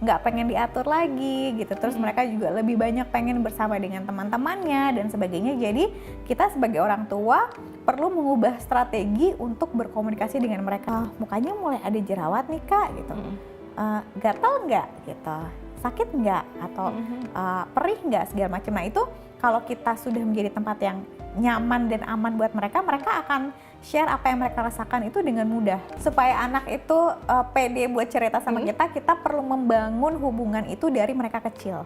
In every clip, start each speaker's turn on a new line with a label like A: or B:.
A: nggak pengen diatur lagi gitu. Terus mereka juga lebih banyak pengen bersama dengan teman-temannya dan sebagainya. Jadi kita sebagai orang tua perlu mengubah strategi untuk berkomunikasi dengan mereka. Mukanya mulai ada jerawat nih kak gitu, gatal nggak gitu, sakit nggak, atau perih nggak, segala macam. Nah itu kalau kita sudah menjadi tempat yang nyaman dan aman buat mereka, mereka akan share apa yang mereka rasakan itu dengan mudah. Supaya anak itu pede buat cerita sama kita perlu membangun hubungan itu dari mereka kecil.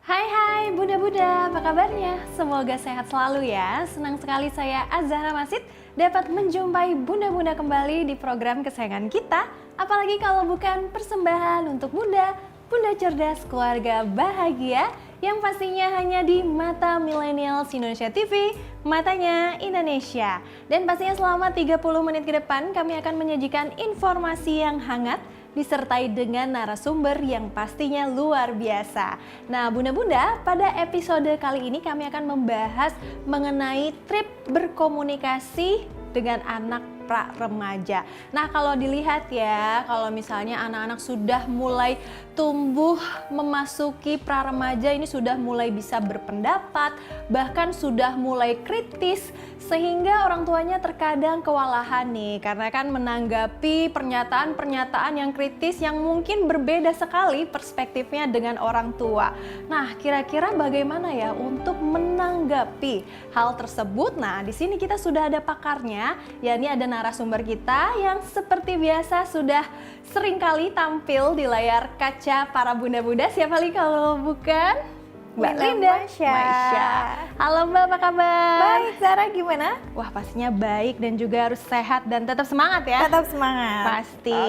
B: Hai Bunda-Bunda, apa kabarnya? Semoga sehat selalu ya. Senang sekali saya Azahra Masid dapat menjumpai Bunda-Bunda kembali di program kesayangan kita. Apalagi kalau bukan persembahan untuk Bunda, Bunda cerdas, keluarga bahagia, yang pastinya hanya di Mata Millennials Indonesia TV, Matanya Indonesia. Dan pastinya selama 30 menit ke depan kami akan menyajikan informasi yang hangat disertai dengan narasumber yang pastinya luar biasa. Nah Bunda-Bunda, pada episode kali ini kami akan membahas mengenai trip berkomunikasi dengan anak pra remaja. Nah kalau dilihat ya, kalau misalnya anak-anak sudah mulai tumbuh memasuki pra remaja, ini sudah mulai bisa berpendapat, bahkan sudah mulai kritis, sehingga orang tuanya terkadang kewalahan nih, karena kan menanggapi pernyataan-pernyataan yang kritis yang mungkin berbeda sekali perspektifnya dengan orang tua. Nah kira-kira bagaimana ya untuk menanggapi hal tersebut? Nah di sini kita sudah ada pakarnya, yakni ada narasumber kita yang seperti biasa sudah sering kali tampil di layar kaca para bunda-bunda. Siapa lagi kalau bukan Mbak Linda Maisha. Halo Mbak, apa kabar?
A: Baik, Zara gimana?
B: Wah pastinya baik dan juga harus sehat dan tetap semangat ya.
A: Tetap semangat.
B: Pasti.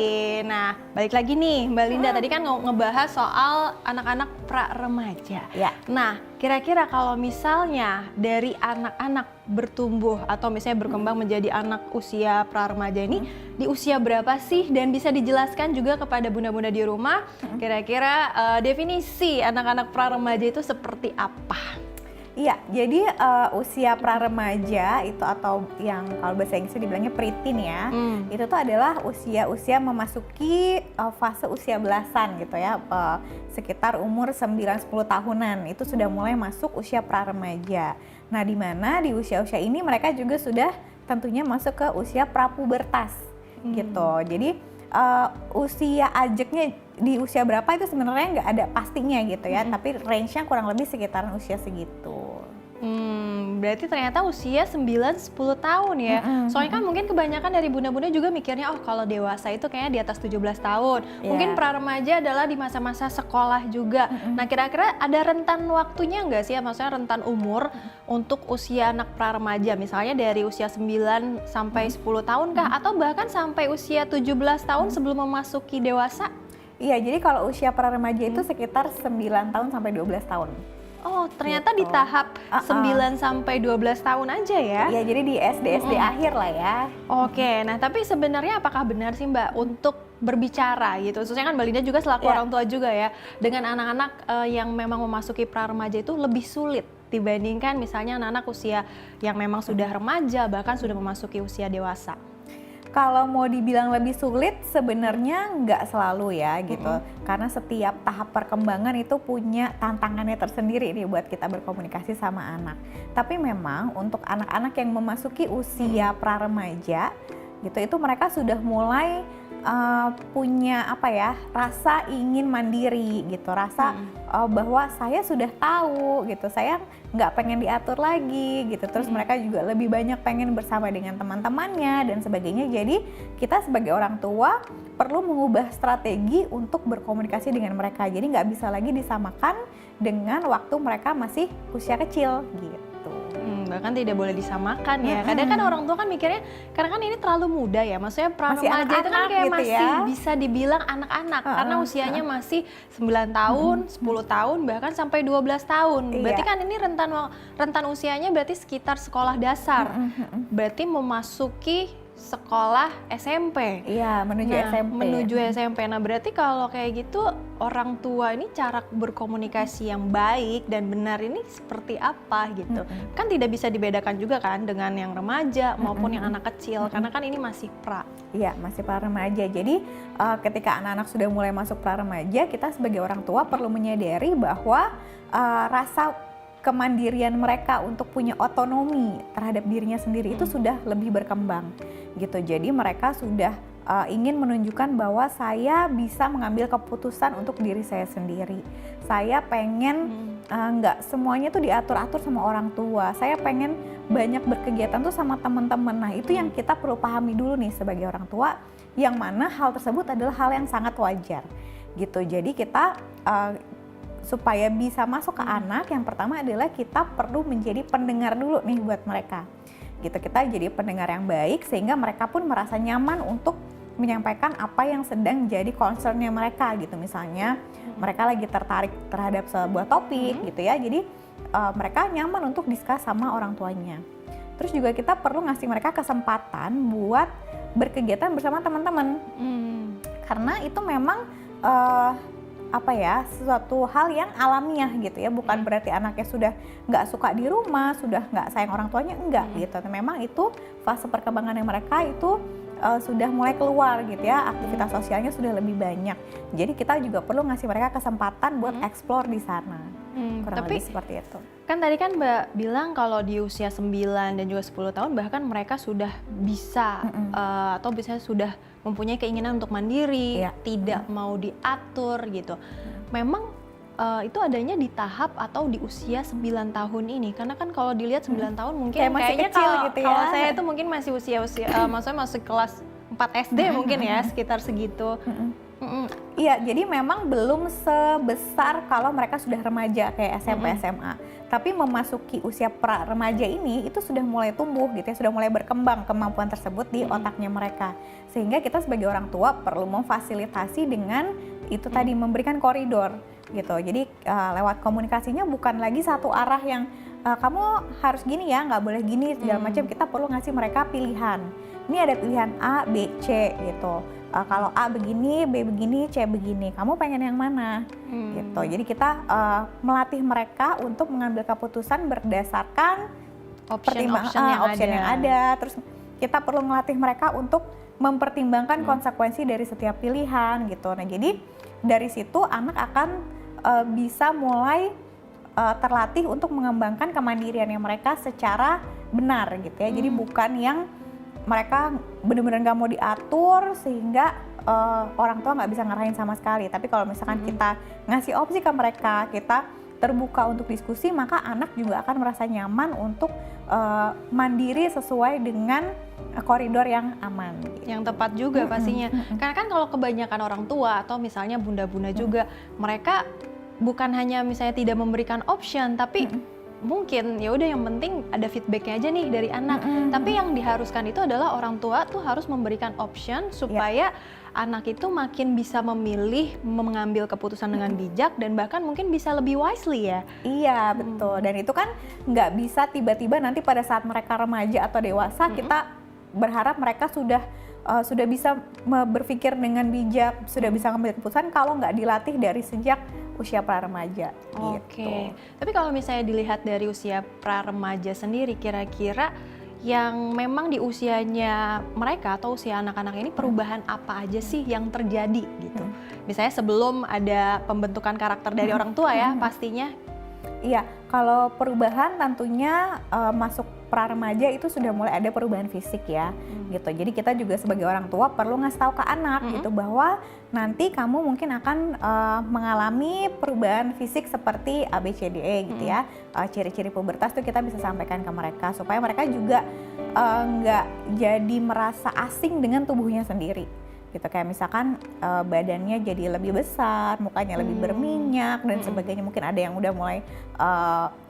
B: Nah balik lagi nih Mbak Linda, tadi kan ngebahas soal anak-anak pra remaja.
A: Ya.
B: Nah kira-kira kalau misalnya dari anak-anak bertumbuh atau misalnya berkembang menjadi anak usia pra remaja ini, di usia berapa sih? Dan bisa dijelaskan juga kepada bunda-bunda di rumah, kira-kira definisi anak-anak pra remaja itu seperti apa?
A: Iya, jadi usia pra remaja itu, atau yang kalau bahasa Inggrisnya dibilangnya preteen ya, itu tuh adalah usia-usia memasuki fase usia belasan gitu ya, sekitar umur 9-10 tahunan itu sudah mulai masuk usia pra remaja. Nah di mana di usia-usia ini mereka juga sudah tentunya masuk ke usia prapubertas gitu. Jadi usia ajeknya di usia berapa itu sebenarnya nggak ada pastinya gitu ya, tapi range-nya kurang lebih sekitaran usia segitu.
B: Berarti ternyata usia 9-10 tahun ya. Soalnya kan mungkin kebanyakan dari bunda-bunda juga mikirnya, oh kalau dewasa itu kayaknya di atas 17 tahun. Mungkin pra remaja adalah di masa-masa sekolah juga. Nah kira-kira ada rentan waktunya nggak sih, maksudnya rentan umur untuk usia anak pra remaja? Misalnya dari usia 9 sampai 10 tahun kah? Atau bahkan sampai usia 17 tahun sebelum memasuki dewasa?
A: Iya, jadi kalau usia pra remaja itu sekitar 9 tahun sampai 12 tahun.
B: Oh, ternyata
A: gitu.
B: di tahap 9 sampai 12 tahun aja ya?
A: Iya, jadi di SD akhir lah ya.
B: Oke, nah tapi sebenarnya apakah benar sih Mbak untuk berbicara gitu, khususnya kan Mbak Linda juga selaku orang tua juga ya, dengan anak-anak yang memang memasuki pra remaja itu lebih sulit dibandingkan misalnya anak-anak usia yang memang sudah remaja, bahkan sudah memasuki usia dewasa?
A: Kalau mau dibilang lebih sulit sebenarnya nggak selalu ya gitu, karena setiap tahap perkembangan itu punya tantangannya tersendiri nih buat kita berkomunikasi sama anak. Tapi memang untuk anak-anak yang memasuki usia pra remaja gitu, itu mereka sudah mulai punya rasa ingin mandiri gitu, rasa bahwa saya sudah tahu gitu, saya nggak pengen diatur lagi gitu. Terus mereka juga lebih banyak pengen bersama dengan teman-temannya dan sebagainya. Jadi kita sebagai orang tua perlu mengubah strategi untuk berkomunikasi dengan mereka. Jadi nggak bisa lagi disamakan dengan waktu mereka masih usia kecil gitu.
B: Bahkan tidak boleh disamakan ya. Kadang kan orang tua kan mikirnya karena kan ini terlalu muda ya. Maksudnya pra-remaja itu kan kayak
A: gitu
B: masih
A: ya.
B: bisa dibilang anak-anak karena usianya masih 9 tahun, 10 tahun, bahkan sampai 12 tahun. Berarti kan ini rentan usianya berarti sekitar sekolah dasar. Berarti memasuki sekolah SMP.
A: Iya, menuju
B: SMP. Nah, berarti kalau kayak gitu orang tua ini cara berkomunikasi yang baik dan benar ini seperti apa gitu. Kan tidak bisa dibedakan juga kan dengan yang remaja maupun yang anak kecil karena kan ini masih pra.
A: Iya, masih pra remaja. Jadi ketika anak-anak sudah mulai masuk pra remaja, kita sebagai orang tua perlu menyadari bahwa rasa kemandirian mereka untuk punya otonomi terhadap dirinya sendiri itu sudah lebih berkembang gitu. Jadi mereka sudah ingin menunjukkan bahwa saya bisa mengambil keputusan untuk diri saya sendiri. Saya pengen nggak semuanya tuh diatur-atur sama orang tua. Saya pengen banyak berkegiatan tuh sama teman-teman. Nah, itu yang kita perlu pahami dulu nih sebagai orang tua, yang mana hal tersebut adalah hal yang sangat wajar gitu. Jadi kita supaya bisa masuk ke anak, yang pertama adalah kita perlu menjadi pendengar dulu nih buat mereka gitu. Kita jadi pendengar yang baik sehingga mereka pun merasa nyaman untuk menyampaikan apa yang sedang jadi concernnya mereka gitu. Misalnya mereka lagi tertarik terhadap sebuah topik gitu ya, jadi mereka nyaman untuk diskus sama orang tuanya. Terus juga kita perlu ngasih mereka kesempatan buat berkegiatan bersama teman-teman karena itu memang sesuatu hal yang alamiah gitu ya, bukan berarti anaknya sudah nggak suka di rumah, sudah nggak sayang orang tuanya, enggak gitu. Memang itu fase perkembangan yang mereka itu sudah mulai keluar gitu ya, aktivitas sosialnya sudah lebih banyak. Jadi kita juga perlu ngasih mereka kesempatan buat explore di sana. Kurang
B: Tapi
A: lebih seperti itu.
B: Kan tadi kan Mbak bilang kalau di usia 9 dan juga 10 tahun bahkan mereka sudah bisa atau biasanya sudah mempunyai keinginan untuk mandiri, tidak mau diatur gitu. Memang itu adanya di tahap atau di usia 9 tahun ini. Karena kan kalau dilihat 9 tahun mungkin kayaknya
A: kecil
B: kalau,
A: gitu ya.
B: kalau saya itu mungkin masih usia maksudnya masih kelas 4 SD mungkin ya, sekitar segitu.
A: Iya, jadi memang belum sebesar kalau mereka sudah remaja kayak SMP, SMA. Tapi memasuki usia pra remaja ini itu sudah mulai tumbuh gitu ya, sudah mulai berkembang kemampuan tersebut di otaknya mereka. Sehingga kita sebagai orang tua perlu memfasilitasi dengan itu tadi, memberikan koridor gitu. Jadi lewat komunikasinya bukan lagi satu arah yang kamu harus gini ya, nggak boleh gini segala macam. Kita perlu ngasih mereka pilihan. Ini ada pilihan A, B, C gitu. Kalau A begini, B begini, C begini, kamu pengen yang mana? Gitu. Jadi kita melatih mereka untuk mengambil keputusan berdasarkan
B: option
A: yang ada. Terus kita perlu melatih mereka untuk mempertimbangkan konsekuensi dari setiap pilihan gitu. Nah, jadi dari situ anak akan bisa mulai terlatih untuk mengembangkan kemandiriannya mereka secara benar gitu ya. Jadi bukan yang mereka benar-benar nggak mau diatur sehingga orang tua nggak bisa ngarahin sama sekali. Tapi kalau misalkan kita ngasih opsi ke mereka, kita terbuka untuk diskusi, maka anak juga akan merasa nyaman untuk mandiri sesuai dengan koridor yang aman. Gitu.
B: Yang tepat juga pastinya. Karena kan kalau kebanyakan orang tua atau misalnya bunda-bunda juga, mereka bukan hanya misalnya tidak memberikan option, tapi mungkin ya udah yang penting ada feedbacknya aja nih dari anak. Tapi yang diharuskan itu adalah orang tua tuh harus memberikan option supaya anak itu makin bisa memilih, mengambil keputusan dengan bijak dan bahkan mungkin bisa lebih wisely ya.
A: Iya betul. Dan itu kan nggak bisa tiba-tiba nanti pada saat mereka remaja atau dewasa kita berharap mereka sudah bisa berpikir dengan bijak, sudah bisa mengambil keputusan kalau nggak dilatih dari sejak usia pra remaja.
B: Oke. Tapi kalau misalnya dilihat dari usia pra remaja sendiri, kira-kira yang memang di usianya mereka atau usia anak-anak ini perubahan apa aja sih yang terjadi gitu? Misalnya sebelum ada pembentukan karakter dari orang tua ya pastinya.
A: Iya, kalau perubahan tentunya masuk pra remaja itu sudah mulai ada perubahan fisik ya, gitu. Jadi kita juga sebagai orang tua perlu ngasih tahu ke anak gitu bahwa nanti kamu mungkin akan mengalami perubahan fisik seperti ABCDE gitu ya. Ciri-ciri pubertas tuh kita bisa sampaikan ke mereka supaya mereka juga nggak jadi merasa asing dengan tubuhnya sendiri. Gitu, kayak misalkan badannya jadi lebih besar, mukanya lebih berminyak dan sebagainya. Mungkin ada yang udah mulai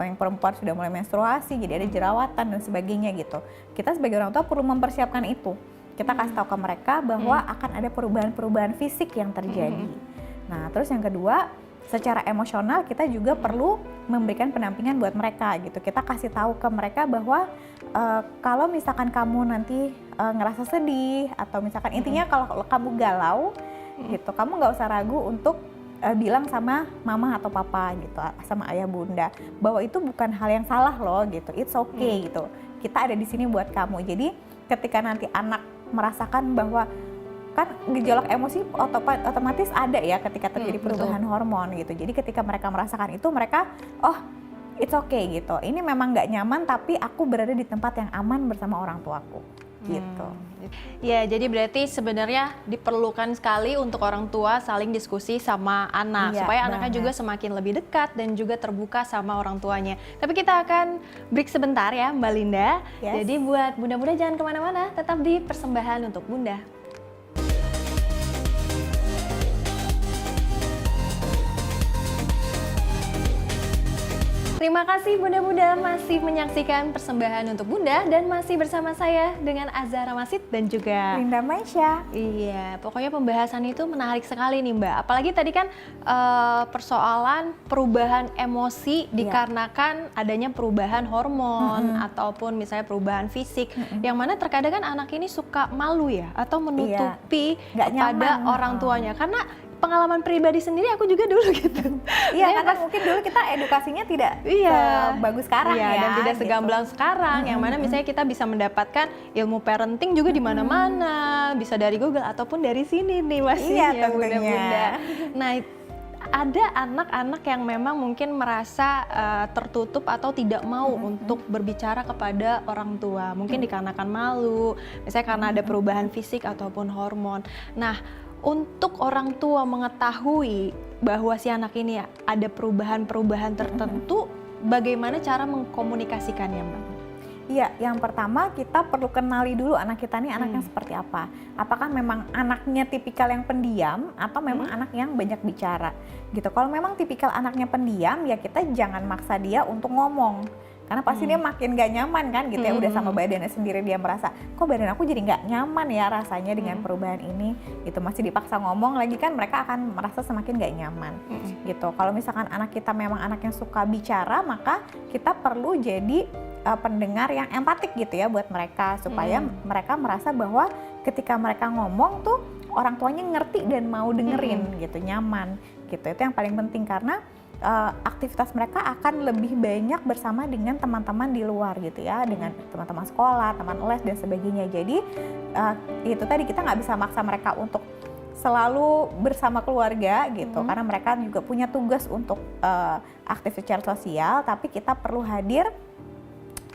A: yang perempuan sudah mulai menstruasi, jadi ada jerawatan dan sebagainya gitu. Kita sebagai orang tua perlu mempersiapkan itu. Kita kasih tahu ke mereka bahwa akan ada perubahan-perubahan fisik yang terjadi. Nah, terus yang kedua, secara emosional kita juga perlu memberikan pendampingan buat mereka gitu. Kita kasih tahu ke mereka bahwa kalau misalkan kamu nanti ngerasa sedih atau misalkan intinya kalau kamu galau gitu, kamu nggak usah ragu untuk bilang sama mama atau papa gitu, sama ayah bunda bahwa itu bukan hal yang salah loh gitu, it's okay gitu. Kita ada di sini buat kamu. Jadi ketika nanti anak merasakan bahwa kan gejolak emosi otomatis ada ya ketika terjadi perubahan hormon gitu. Jadi ketika mereka merasakan itu, mereka it's okay gitu. Ini memang nggak nyaman tapi aku berada di tempat yang aman bersama orang tuaku gitu.
B: Ya, jadi berarti sebenarnya diperlukan sekali untuk orang tua saling diskusi sama anak supaya anaknya juga semakin lebih dekat dan juga terbuka sama orang tuanya. Tapi kita akan break sebentar ya Mbak Linda. Jadi buat bunda-bunda jangan kemana-mana, tetap di Persembahan untuk Bunda. Terima kasih Bunda-Bunda masih menyaksikan Persembahan untuk Bunda dan masih bersama saya dengan Azahra Masid dan juga
A: Linda Maisha.
B: Iya, pokoknya pembahasan itu menarik sekali nih Mbak. Apalagi tadi kan persoalan perubahan emosi dikarenakan adanya perubahan hormon ataupun misalnya perubahan fisik. Yang mana terkadang kan anak ini suka malu ya atau menutupi kepada orang tuanya karena pengalaman pribadi sendiri aku juga dulu gitu.
A: Iya, karena mungkin dulu kita edukasinya tidak bagus sekarang ya.
B: Dan tidak segamblang sekarang, yang mana misalnya kita bisa mendapatkan ilmu parenting juga di mana-mana, bisa dari Google ataupun dari sini nih masih ya bunda-bunda. Nah, ada anak-anak yang memang mungkin merasa tertutup atau tidak mau untuk berbicara kepada orang tua. Mungkin dikarenakan malu, misalnya karena ada perubahan fisik ataupun hormon. Nah, untuk orang tua mengetahui bahwa si anak ini ada perubahan-perubahan tertentu, bagaimana cara mengkomunikasikannya, Mbak?
A: Iya, yang pertama kita perlu kenali dulu anak kita nih anaknya seperti apa. Apakah memang anaknya tipikal yang pendiam atau memang anak yang banyak bicara gitu. Kalau memang tipikal anaknya pendiam, ya kita jangan maksa dia untuk ngomong. Karena pasti dia makin gak nyaman kan gitu ya, udah sama badannya sendiri dia merasa, kok badan aku jadi gak nyaman ya rasanya dengan perubahan ini gitu. Masih dipaksa ngomong lagi kan mereka akan merasa semakin gak nyaman gitu. Kalau misalkan anak kita memang anak yang suka bicara, maka kita perlu jadi pendengar yang empatik gitu ya buat mereka, supaya mereka merasa bahwa ketika mereka ngomong tuh orang tuanya ngerti dan mau dengerin gitu, nyaman gitu. Itu yang paling penting karena aktivitas mereka akan lebih banyak bersama dengan teman-teman di luar gitu ya, dengan teman-teman sekolah, teman les dan sebagainya. Jadi itu tadi kita nggak bisa maksa mereka untuk selalu bersama keluarga gitu, karena mereka juga punya tugas untuk aktif secara sosial, tapi kita perlu hadir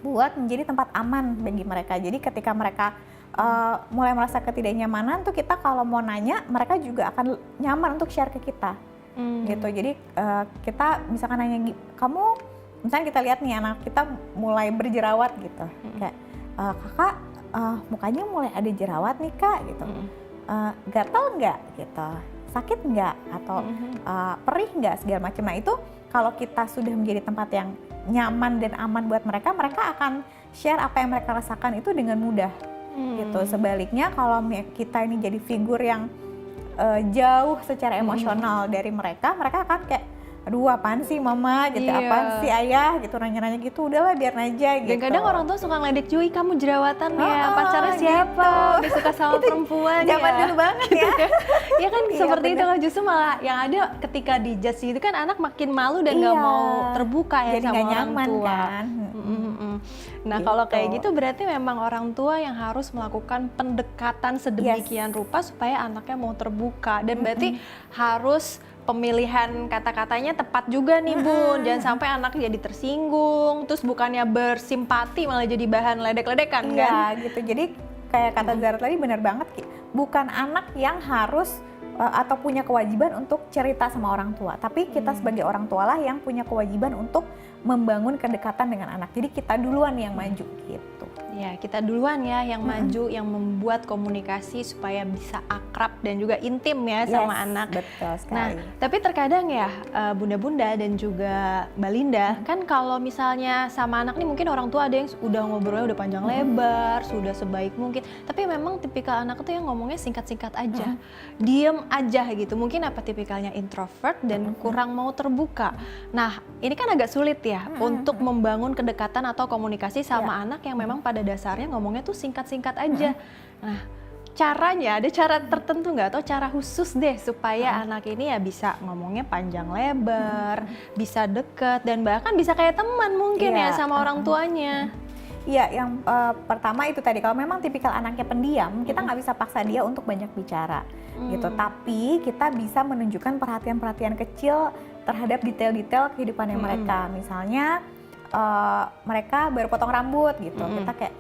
A: buat menjadi tempat aman bagi mereka. Jadi ketika mereka mulai merasa ketidaknyamanan tuh, kita kalau mau nanya mereka juga akan nyaman untuk share ke kita. Gitu. Jadi kita misalkan nanya, kamu misalnya kita lihat nih anak kita mulai berjerawat gitu, kayak kakak mukanya mulai ada jerawat nih kak gitu, gatal nggak gitu, sakit nggak atau perih nggak segala macam. Nah itu kalau kita sudah menjadi tempat yang nyaman dan aman buat mereka, mereka akan share apa yang mereka rasakan itu dengan mudah gitu. Sebaliknya kalau kita ini jadi figur yang jauh secara emosional dari mereka, mereka akan kayak, aduh apaan sih mama gitu, apaan sih ayah gitu, nanya-nanya gitu, udahlah biar aja gitu.
B: Dan kadang orang tua suka ngeledek, cuy kamu jerawatan ya, pacarnya siapa, dia suka sama perempuan ya.
A: Zaman dulu banget
B: gitu
A: ya.
B: Ya kan seperti itu kan, justru malah yang ada ketika dijudge itu kan anak makin malu dan gak mau terbuka ya
A: jadi
B: sama orang
A: nyaman,
B: tua
A: kan?
B: Nah
A: gitu.
B: kalau kayak gitu berarti memang orang tua yang harus melakukan pendekatan sedemikian rupa supaya anaknya mau terbuka, dan berarti harus pemilihan kata-katanya tepat juga nih Bun. Jangan sampai anak jadi tersinggung, terus bukannya bersimpati malah jadi bahan ledek-ledekan kan?
A: Iya gitu, jadi kayak kata Zara tadi benar banget, bukan anak yang harus atau punya kewajiban untuk cerita sama orang tua, tapi kita sebagai orang tua lah yang punya kewajiban untuk membangun kedekatan dengan anak. Jadi kita duluan yang maju gitu.
B: Ya, kita duluan ya yang maju, yang membuat komunikasi supaya bisa akrab dan juga intim ya sama anak.
A: Betul sekali.
B: Nah, tapi terkadang ya bunda-bunda dan juga Mbak Linda, kan kalau misalnya sama anak nih mungkin orang tua ada yang udah ngobrolnya udah panjang lebar, sudah sebaik mungkin. Tapi memang tipikal anak itu yang ngomongnya singkat-singkat aja, diem aja gitu. Mungkin apa tipikalnya introvert dan kurang mau terbuka. Nah, ini kan agak sulit ya untuk membangun kedekatan atau komunikasi sama anak yang memang pada dasarnya ngomongnya tuh singkat-singkat aja. Nah, caranya ada cara tertentu nggak atau cara khusus deh supaya anak ini ya bisa ngomongnya panjang lebar, bisa deket dan bahkan bisa kayak teman mungkin ya sama orang tuanya.
A: Iya, yang pertama itu tadi, kalau memang tipikal anaknya pendiam, kita nggak bisa paksa dia untuk banyak bicara gitu. Tapi kita bisa menunjukkan perhatian-perhatian kecil terhadap detail-detail kehidupannya mereka. Misalnya mereka baru potong rambut gitu, kita kayak,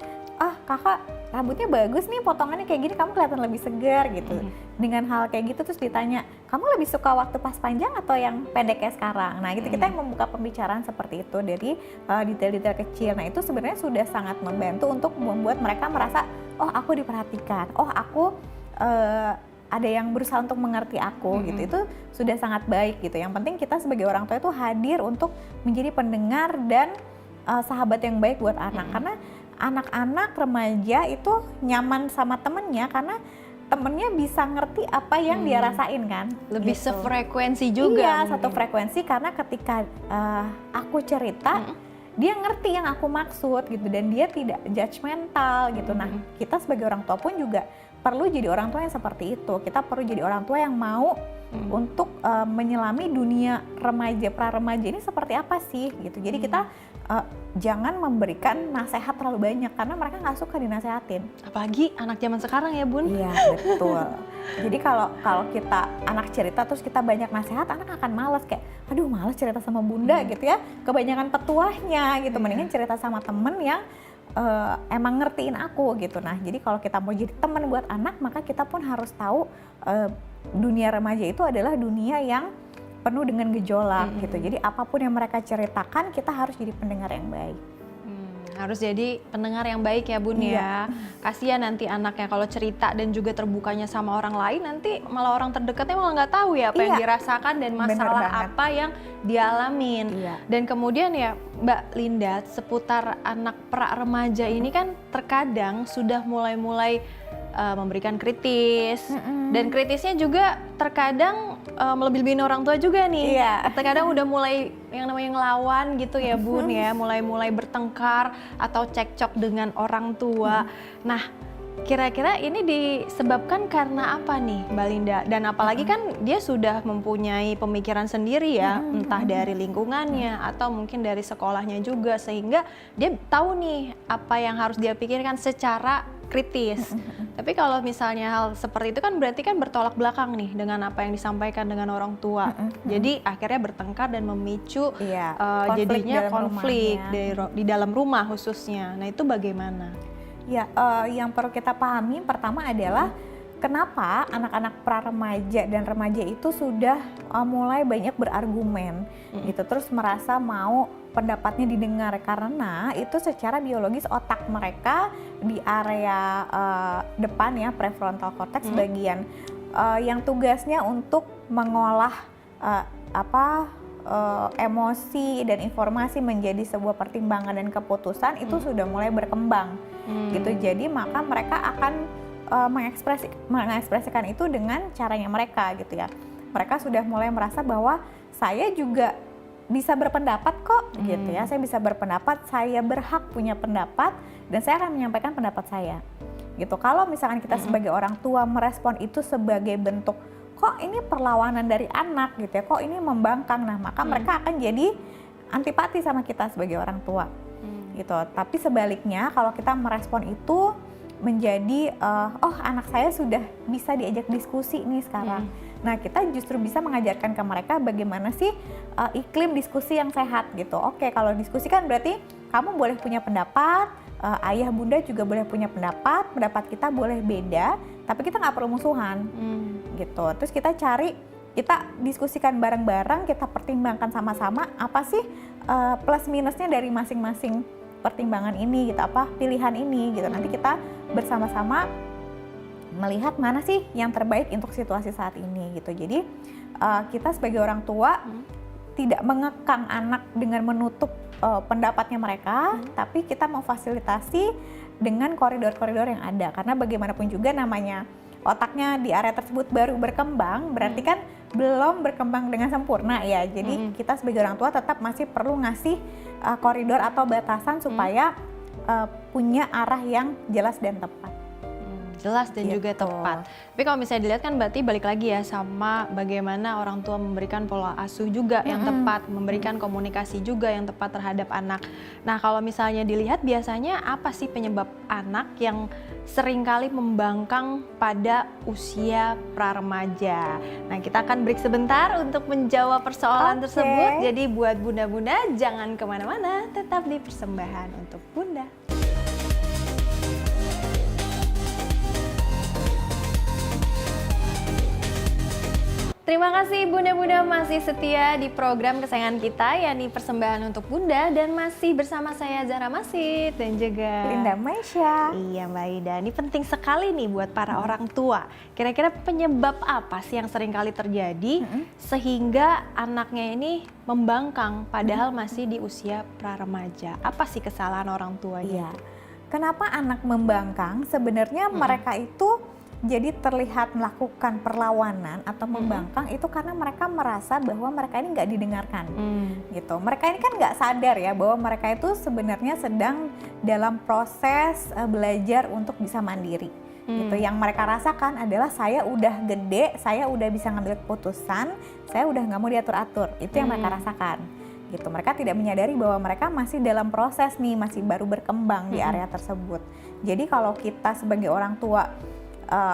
A: kakak rambutnya bagus nih, potongannya kayak gini, kamu kelihatan lebih segar gitu. Dengan hal kayak gitu terus ditanya, kamu lebih suka waktu pas panjang atau yang pendek kayak sekarang? Nah gitu, kita yang membuka pembicaraan seperti itu dari detail-detail kecil. Nah itu sebenarnya sudah sangat membantu untuk membuat mereka merasa, oh aku diperhatikan, oh aku ada yang berusaha untuk mengerti aku gitu. Itu sudah sangat baik gitu. Yang penting kita sebagai orang tua itu hadir untuk menjadi pendengar dan sahabat yang baik buat anak. Karena anak-anak remaja itu nyaman sama temennya karena temennya bisa ngerti apa yang dia rasain kan.
B: Lebih
A: gitu.
B: sefrekuensi juga.
A: Iya,
B: mungkin.
A: satu frekuensi, karena ketika aku cerita, dia ngerti yang aku maksud gitu, dan dia tidak judgmental gitu. Nah, kita sebagai orang tua pun juga perlu jadi orang tua yang seperti itu. Kita perlu jadi orang tua yang mau untuk menyelami dunia remaja, pra-remaja ini seperti apa sih gitu. Jadi kita jangan memberikan nasihat terlalu banyak karena mereka nggak suka dinasehatin.
B: Apalagi anak zaman sekarang ya Bun.
A: Iya betul. Jadi kalau kita anak cerita terus kita banyak nasihat, anak akan malas, kayak aduh malas cerita sama bunda gitu ya. Kebanyakan petuahnya gitu. Mendingan cerita sama temen yang emang ngertiin aku gitu. Nah jadi kalau kita mau jadi teman buat anak, maka kita pun harus tahu dunia remaja itu adalah dunia yang penuh dengan gejolak gitu. Jadi apapun yang mereka ceritakan, kita harus jadi pendengar yang baik.
B: Harus jadi pendengar yang baik ya Bun ya. Kasihan nanti anaknya kalau cerita dan juga terbukanya sama orang lain, nanti malah orang terdekatnya malah nggak tahu ya apa yang dirasakan dan masalah apa yang dialamin. Dan kemudian ya Mbak Linda, seputar anak pra remaja ini kan terkadang sudah mulai-mulai memberikan kritis, dan kritisnya juga terkadang melebih-lebihin orang tua juga nih. Terkadang udah mulai yang namanya ngelawan gitu ya Bun ya, mulai bertengkar atau cekcok dengan orang tua. Nah kira-kira ini disebabkan karena apa nih Mbak Linda? Dan apalagi kan dia sudah mempunyai pemikiran sendiri ya, entah dari lingkungannya atau mungkin dari sekolahnya juga, sehingga dia tahu nih apa yang harus dia pikirkan secara kritis. Tapi kalau misalnya hal seperti itu kan berarti kan bertolak belakang nih dengan apa yang disampaikan dengan orang tua. Jadi akhirnya bertengkar dan memicu jadinya konflik di dalam rumah khususnya. Nah itu bagaimana?
A: Ya, yang perlu kita pahami pertama adalah kenapa anak-anak pra-remaja dan remaja itu sudah mulai banyak berargumen gitu, terus merasa mau pendapatnya didengar, karena itu secara biologis otak mereka di area depan ya, prefrontal cortex, bagian yang tugasnya untuk mengolah emosi dan informasi menjadi sebuah pertimbangan dan keputusan itu sudah mulai berkembang gitu. Jadi maka mereka akan mengekspresikan itu dengan caranya mereka gitu ya. Mereka sudah mulai merasa bahwa saya juga bisa berpendapat kok gitu ya. Saya bisa berpendapat, saya berhak punya pendapat, dan saya akan menyampaikan pendapat saya gitu. Kalau misalkan kita sebagai orang tua merespon itu sebagai bentuk kok ini perlawanan dari anak gitu ya, kok ini membangkang, nah maka mereka akan jadi antipati sama kita sebagai orang tua gitu. Tapi sebaliknya kalau kita merespon itu menjadi oh anak saya sudah bisa diajak diskusi nih sekarang, Nah, kita justru bisa mengajarkan ke mereka bagaimana sih iklim diskusi yang sehat gitu. Oke, kalau diskusi kan berarti kamu boleh punya pendapat, ayah bunda juga boleh punya pendapat kita boleh beda, tapi kita nggak perlu musuhan gitu. Terus kita diskusikan bareng-bareng, kita pertimbangkan sama-sama apa sih plus minusnya dari masing-masing pertimbangan ini gitu, apa pilihan ini gitu. Nanti kita bersama-sama melihat mana sih yang terbaik untuk situasi saat ini gitu. Jadi kita sebagai orang tua tidak mengekang anak dengan menutup pendapatnya mereka, tapi kita memfasilitasi dengan koridor-koridor yang ada. Karena bagaimanapun juga namanya otaknya di area tersebut baru berkembang, berarti kan belum berkembang dengan sempurna ya. Jadi kita sebagai orang tua tetap masih perlu ngasih koridor atau batasan supaya punya arah yang jelas dan tepat.
B: Jelas dan juga tepat. Tapi kalau misalnya dilihat kan berarti balik lagi ya sama bagaimana orang tua memberikan pola asuh juga yang tepat, memberikan komunikasi juga yang tepat terhadap anak. Nah, kalau misalnya dilihat biasanya apa sih penyebab anak yang seringkali membangkang pada usia pra-remaja? Nah, kita akan break sebentar untuk menjawab persoalan tersebut. Jadi buat bunda-bunda jangan kemana-mana, tetap di Persembahan untuk Bunda. Terima kasih bunda-bunda masih setia di program kesayangan kita, yakni Persembahan untuk Bunda, dan masih bersama saya Zahra Masit dan juga
A: Linda Maisha.
B: Iya Mbak Ida, ini penting sekali nih buat para orang tua. Kira-kira penyebab apa sih yang sering kali terjadi sehingga anaknya ini membangkang padahal masih di usia pra-remaja? Apa sih kesalahan orang tuanya?
A: Iya. Kenapa anak membangkang? Sebenarnya mereka itu jadi terlihat melakukan perlawanan atau membangkang itu karena mereka merasa bahwa mereka ini nggak didengarkan gitu. Mereka ini kan nggak sadar ya bahwa mereka itu sebenarnya sedang dalam proses belajar untuk bisa mandiri gitu. Yang mereka rasakan adalah saya udah gede, saya udah bisa ngambil keputusan, saya udah nggak mau diatur-atur. Itu yang mereka rasakan gitu. Mereka tidak menyadari bahwa mereka masih dalam proses nih, masih baru berkembang di area tersebut. Jadi kalau kita sebagai orang tua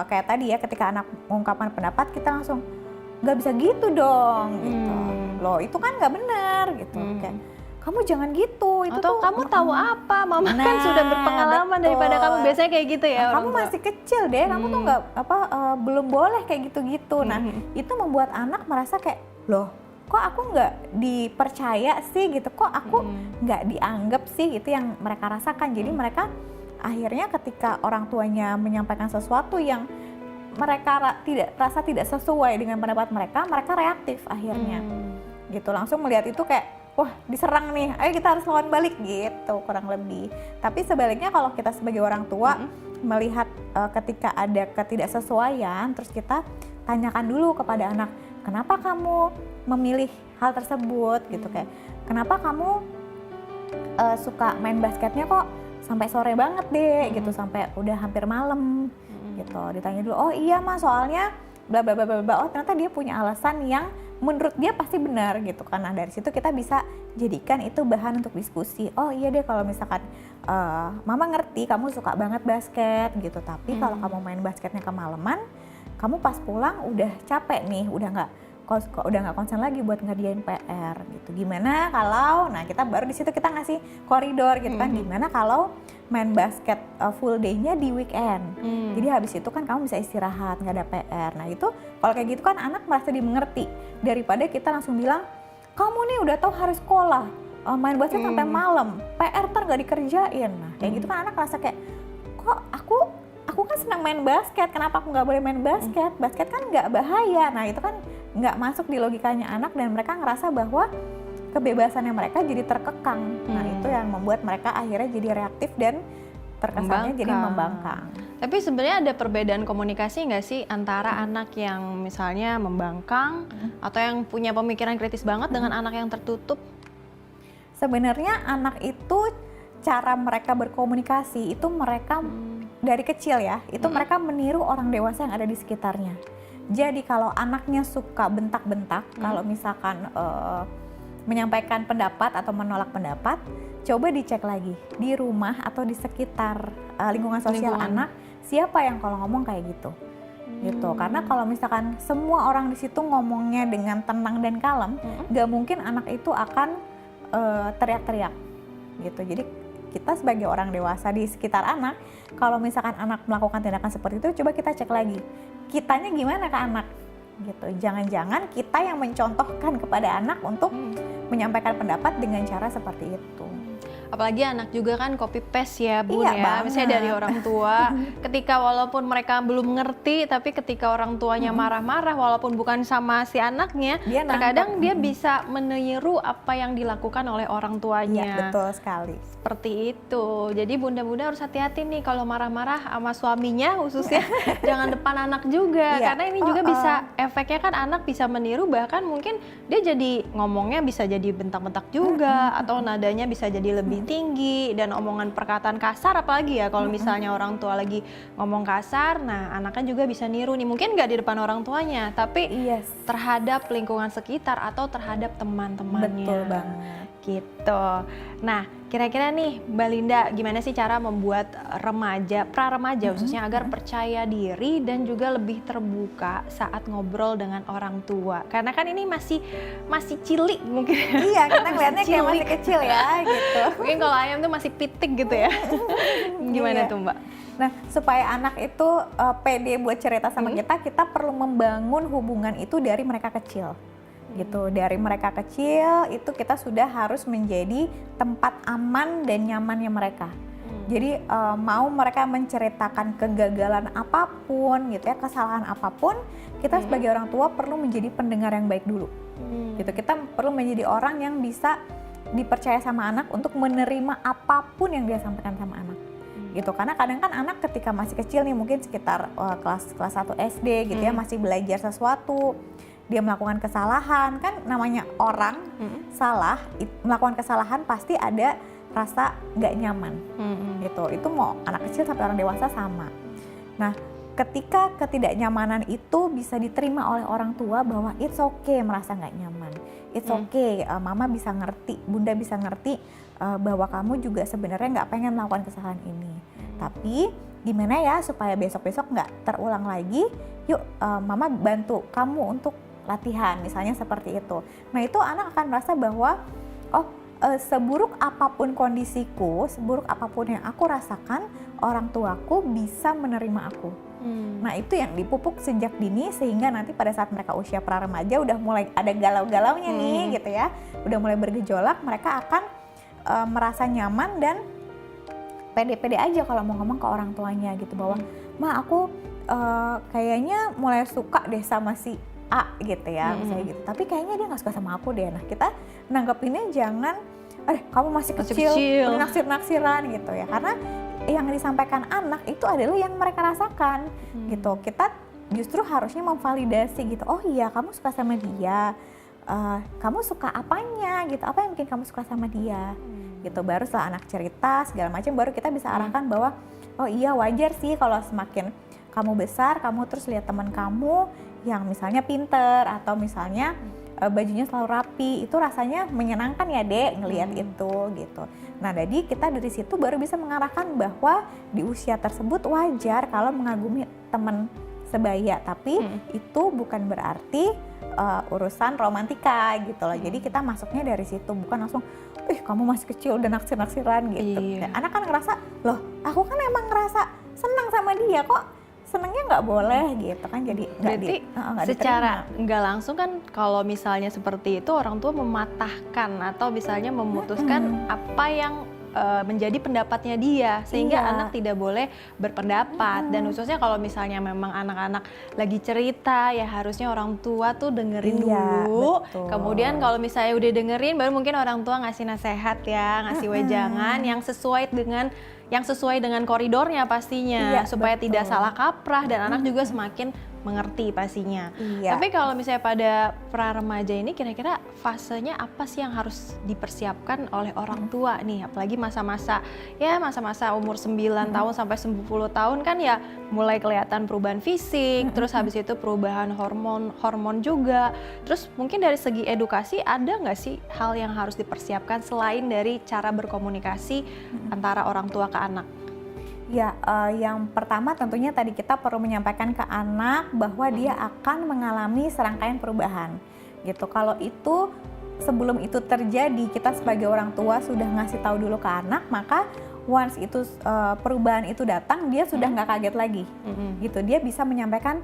A: kayak tadi ya, ketika anak mengungkapkan pendapat kita langsung nggak bisa gitu dong gitu. Loh itu kan nggak benar gitu. Kayak kamu jangan gitu, itu
B: atau
A: tuh
B: kamu tahu apa, mama kan sudah berpengalaman daripada kamu, biasanya kayak gitu ya.
A: Kamu masih kecil deh, kamu tuh nggak belum boleh kayak gitu-gitu. Nah itu membuat anak merasa kayak loh kok aku nggak dipercaya sih gitu, kok aku nggak dianggap sih, itu yang mereka rasakan. Jadi mereka akhirnya ketika orang tuanya menyampaikan sesuatu yang mereka rasa tidak sesuai dengan pendapat mereka, mereka reaktif akhirnya gitu, langsung melihat itu kayak wah diserang nih, ayo kita harus lawan balik gitu kurang lebih. Tapi sebaliknya kalau kita sebagai orang tua melihat ketika ada ketidaksesuaian, terus kita tanyakan dulu kepada anak, kenapa kamu memilih hal tersebut gitu, kayak kenapa kamu suka main basketnya kok sampai sore banget deh gitu, sampai udah hampir malam gitu. Ditanya dulu, oh iya mas soalnya bla bla bla bla bla. Oh ternyata dia punya alasan yang menurut dia pasti benar gitu kan. Nah dari situ kita bisa jadikan itu bahan untuk diskusi. Oh iya deh kalau misalkan mama ngerti kamu suka banget basket gitu, tapi kalau kamu main basketnya kemalaman, kamu pas pulang udah capek nih, udah nggak konsen lagi buat ngerjain PR gitu. Gimana kalau, nah kita baru di situ kita ngasih koridor gitu kan. Gimana kalau main basket full day-nya di weekend. Jadi habis itu kan kamu bisa istirahat, nggak ada PR. Nah itu kalau kayak gitu kan anak merasa dimengerti daripada kita langsung bilang kamu nih udah tahu harus sekolah, main basket sampai malam, PR ntar nggak dikerjain. Nah kayak gitu kan anak merasa kayak kok aku kan senang main basket, kenapa aku nggak boleh main basket? Basket kan nggak bahaya. Nah itu kan nggak masuk di logikanya anak dan mereka ngerasa bahwa kebebasannya mereka jadi terkekang. Nah itu yang membuat mereka akhirnya jadi reaktif dan terkesannya jadi membangkang.
B: Tapi sebenarnya ada perbedaan komunikasi nggak sih antara anak yang misalnya membangkang atau yang punya pemikiran kritis banget dengan anak yang tertutup?
A: Sebenarnya anak itu cara mereka berkomunikasi itu mereka dari kecil ya, itu mereka meniru orang dewasa yang ada di sekitarnya. Jadi kalau anaknya suka bentak-bentak, kalau misalkan menyampaikan pendapat atau menolak pendapat, coba dicek lagi di rumah atau di sekitar lingkungan sosial anak, siapa yang kalau ngomong kayak gitu. gitu. Karena kalau misalkan semua orang di situ ngomongnya dengan tenang dan kalem, nggak mungkin anak itu akan teriak-teriak gitu. Jadi kita sebagai orang dewasa di sekitar anak, kalau misalkan anak melakukan tindakan seperti itu, coba kita cek lagi, kitanya gimana ke anak gitu. Jangan-jangan kita yang mencontohkan kepada anak untuk menyampaikan pendapat dengan cara seperti itu.
B: Apalagi anak juga kan copy paste ya Bun
A: Iya,
B: ya,
A: banget.
B: misalnya dari orang tua, ketika walaupun mereka belum ngerti, tapi ketika orang tuanya marah-marah, walaupun bukan sama si anaknya,
A: Dia
B: terkadang
A: nangkep.
B: dia bisa meniru apa yang dilakukan oleh orang
A: Iya,
B: tuanya.
A: betul sekali.
B: Seperti itu. Jadi bunda-bunda harus hati-hati nih kalau marah-marah sama suaminya khususnya, jangan depan anak juga.
A: Iya.
B: Karena ini juga bisa, efeknya kan anak bisa meniru, bahkan mungkin dia jadi ngomongnya bisa jadi bentak-bentak juga, atau nadanya bisa jadi lebih tinggi, dan omongan perkataan kasar apalagi ya kalau misalnya orang tua lagi ngomong kasar, nah anaknya juga bisa niru nih. Mungkin nggak di depan orang tuanya, tapi
A: Yes.
B: terhadap lingkungan sekitar atau terhadap teman-temannya.
A: Betul banget.
B: Gitu. Nah, kira-kira nih Mbak Linda, gimana sih cara membuat remaja, pra-remaja khususnya agar percaya diri dan juga lebih terbuka saat ngobrol dengan orang tua? Karena kan ini masih cilik mungkin.
A: Iya, kita ngeliatnya kayak masih
B: Cilik.
A: kecil ya gitu.
B: Mungkin kalau ayam tuh masih pitik gitu ya. Gimana
A: Iya.
B: tuh Mbak?
A: Nah, supaya anak itu pede buat cerita sama kita perlu membangun hubungan itu dari mereka kecil. Gitu. Dari mereka kecil itu kita sudah harus menjadi tempat aman dan nyamannya mereka. Jadi mau mereka menceritakan kegagalan apapun gitu ya, kesalahan apapun, kita sebagai orang tua perlu menjadi pendengar yang baik dulu. Gitu. Kita perlu menjadi orang yang bisa dipercaya sama anak untuk menerima apapun yang dia sampaikan sama anak. Gitu, karena kadang kan anak ketika masih kecil nih, mungkin sekitar kelas 1 SD gitu ya, masih belajar sesuatu, dia melakukan kesalahan, kan namanya orang salah, melakukan kesalahan pasti ada rasa nggak nyaman gitu. Itu mau anak kecil sampai orang dewasa sama. Nah, ketika ketidaknyamanan itu bisa diterima oleh orang tua bahwa it's okay merasa nggak nyaman, it's okay, mama bisa ngerti, bunda bisa ngerti bahwa kamu juga sebenarnya nggak pengen melakukan kesalahan ini, tapi gimana ya supaya besok-besok nggak terulang lagi, yuk mama bantu kamu untuk latihan, misalnya seperti itu. Nah, itu anak akan merasa bahwa seburuk apapun kondisiku, seburuk apapun yang aku rasakan, orang tuaku bisa menerima aku. Nah, itu yang dipupuk sejak dini, sehingga nanti pada saat mereka usia pra-remaja udah mulai ada galau-galaunya nih gitu ya, udah mulai bergejolak, mereka akan merasa nyaman dan pede-pede aja kalau mau ngomong ke orang tuanya gitu, bahwa ma aku kayaknya mulai suka deh sama si A gitu ya, misalnya gitu, tapi kayaknya dia nggak suka sama aku deh. Nah, kita nanggepinnya jangan kamu masih kecil. Udah naksir-naksiran gitu ya, karena yang disampaikan anak itu adalah yang mereka rasakan gitu. Kita justru harusnya memvalidasi gitu, oh iya kamu suka sama dia, kamu suka apanya gitu, apa yang bikin kamu suka sama dia gitu. Baru setelah anak cerita segala macam, baru kita bisa arahkan bahwa oh iya wajar sih kalau semakin kamu besar, kamu terus lihat teman kamu yang misalnya pinter atau misalnya bajunya selalu rapi, itu rasanya menyenangkan ya dek ngelihat itu gitu. Nah, jadi kita dari situ baru bisa mengarahkan bahwa di usia tersebut wajar kalau mengagumi teman sebaya, tapi itu bukan berarti urusan romantika gitu loh. Jadi kita masuknya dari situ, bukan langsung kamu masih kecil udah naksir-naksiran gitu.
B: Iya.
A: Anak kan ngerasa, loh aku kan emang ngerasa senang sama dia, kok senengnya nggak boleh gitu kan. Jadi
B: berarti
A: nggak
B: secara
A: diterima.
B: nggak langsung kan kalau misalnya seperti itu orang tua mematahkan atau misalnya memutuskan apa yang menjadi pendapatnya dia, sehingga
A: Iya.
B: anak tidak boleh berpendapat. Dan khususnya kalau misalnya memang anak-anak lagi cerita, ya harusnya orang tua tuh dengerin
A: Iya,
B: dulu.
A: betul.
B: Kemudian kalau misalnya udah dengerin, baru mungkin orang tua ngasih nasihat ya, ngasih wejangan yang sesuai dengan koridornya pastinya,
A: Iya,
B: supaya
A: betul.
B: tidak salah kaprah dan anak juga semakin mengerti pastinya.
A: Iya.
B: Tapi kalau misalnya pada pra-remaja ini, kira-kira fasenya apa sih yang harus dipersiapkan oleh orang tua nih? Apalagi masa-masa umur 9 tahun sampai 10 tahun kan ya mulai kelihatan perubahan fisik, terus habis itu perubahan hormon juga. Terus mungkin dari segi edukasi ada nggak sih hal yang harus dipersiapkan selain dari cara berkomunikasi antara orang tua ke anak?
A: Ya, yang pertama tentunya tadi kita perlu menyampaikan ke anak bahwa dia akan mengalami serangkaian perubahan gitu. Kalau itu sebelum itu terjadi, kita sebagai orang tua sudah ngasih tahu dulu ke anak, maka once itu perubahan itu datang, dia sudah nggak kaget lagi gitu. Dia bisa menyampaikan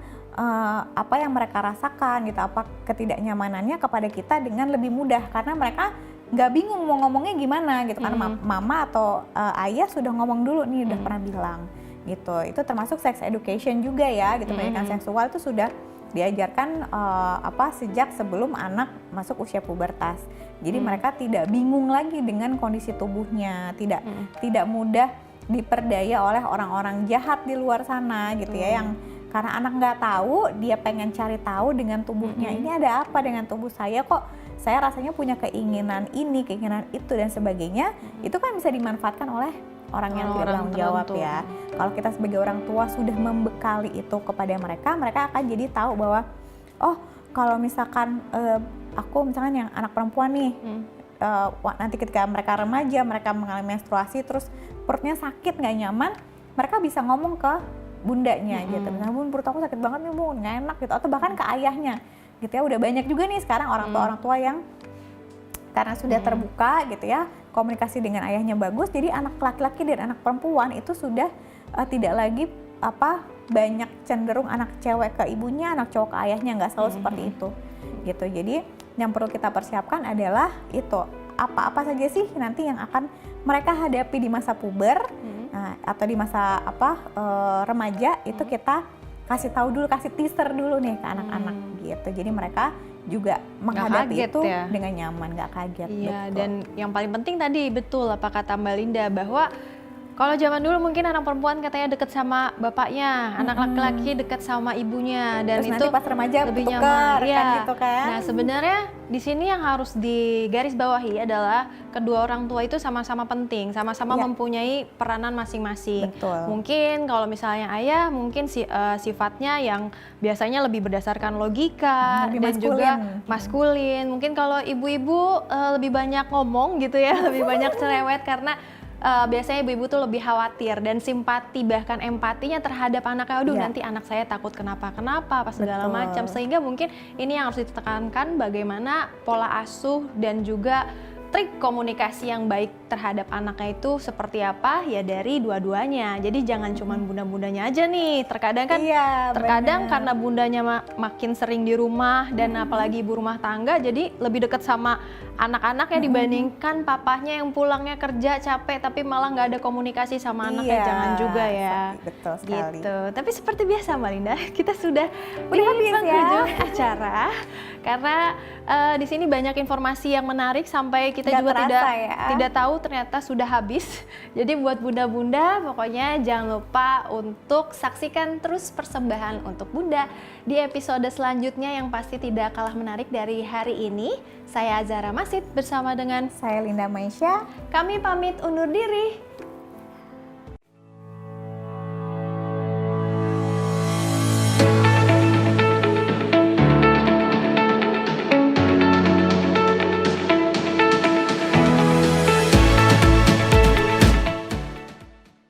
A: apa yang mereka rasakan gitu, apa ketidaknyamanannya kepada kita dengan lebih mudah, karena mereka nggak bingung mau ngomongnya gimana gitu, karena mama atau ayah sudah ngomong dulu nih, udah pernah bilang gitu. Itu termasuk sex education juga ya gitu. Pendidikan seksual itu sudah diajarkan sejak sebelum anak masuk usia pubertas. Jadi mereka tidak bingung lagi dengan kondisi tubuhnya, tidak mudah diperdaya oleh orang-orang jahat di luar sana gitu ya, yang karena anak nggak tahu, dia pengen cari tahu dengan tubuhnya, ini ada apa dengan tubuh saya, kok saya rasanya punya keinginan ini, keinginan itu dan sebagainya. Itu kan bisa dimanfaatkan oleh orang yang tidak bertanggung jawab ya. Kalau kita sebagai orang tua sudah membekali itu kepada mereka, mereka akan jadi tahu bahwa oh, kalau misalkan aku misalkan yang anak perempuan nih, nanti ketika mereka remaja, mereka mengalami menstruasi terus perutnya sakit nggak nyaman, mereka bisa ngomong ke bundanya gitu. Misalnya, "Bun, perut aku sakit banget nih, Bun, nggak enak," gitu, atau bahkan ke ayahnya gitu ya. Udah banyak juga nih sekarang orang tua yang karena sudah terbuka gitu ya, komunikasi dengan ayahnya bagus, jadi anak laki-laki dan anak perempuan itu sudah tidak lagi banyak cenderung anak cewek ke ibunya, anak cowok ke ayahnya, nggak selalu seperti itu gitu. Jadi yang perlu kita persiapkan adalah itu, apa saja sih nanti yang akan mereka hadapi di masa puber atau di masa remaja, itu kita kasih tahu dulu, kasih teaser dulu nih ke anak-anak gitu. Jadi mereka juga menghadapi itu ya, dengan nyaman, nggak kaget.
B: Iya, betul. Dan yang paling penting tadi betul apa kata Mbak Linda, bahwa kalau zaman dulu mungkin anak perempuan katanya deket sama bapaknya, anak laki-laki deket sama ibunya, dan
A: terus
B: itu
A: nanti pas remaja
B: lebih
A: tuker,
B: nyaman.
A: Kan gitu kan.
B: Nah sebenarnya di sini yang harus digarisbawahi adalah kedua orang tua itu sama-sama penting, sama-sama mempunyai peranan masing-masing. Mungkin kalau misalnya ayah mungkin sifatnya yang biasanya lebih berdasarkan logika dan maskulin. Juga maskulin. Mungkin kalau ibu-ibu lebih banyak ngomong gitu ya, lebih banyak cerewet karena biasanya ibu-ibu tuh lebih khawatir dan simpati, bahkan empatinya terhadap anaknya. Aduh, nanti anak saya takut kenapa-kenapa, apa segala macam. Sehingga mungkin ini yang harus ditekankan, bagaimana pola asuh dan juga trik komunikasi yang baik terhadap anaknya itu seperti apa ya, dari dua-duanya. Jadi jangan cuma bunda-bundanya aja nih. Terkadang kan terkadang karena bundanya makin sering di rumah dan apalagi ibu rumah tangga, jadi lebih dekat sama anak-anaknya dibandingkan papahnya yang pulangnya kerja capek tapi malah nggak ada komunikasi sama anaknya. Jangan juga ya.
A: Betul sekali.
B: Gitu. Tapi seperti biasa Mbak Linda, kita sudah di
A: habis
B: penghujung acara karena di sini banyak informasi yang menarik sampai kita juga tidak tahu ternyata sudah habis. Jadi buat bunda-bunda pokoknya jangan lupa untuk saksikan terus persembahan untuk bunda di episode selanjutnya yang pasti tidak kalah menarik dari hari ini. Saya Azahra Masid bersama dengan
A: saya Linda Maisha.
B: Kami pamit undur diri.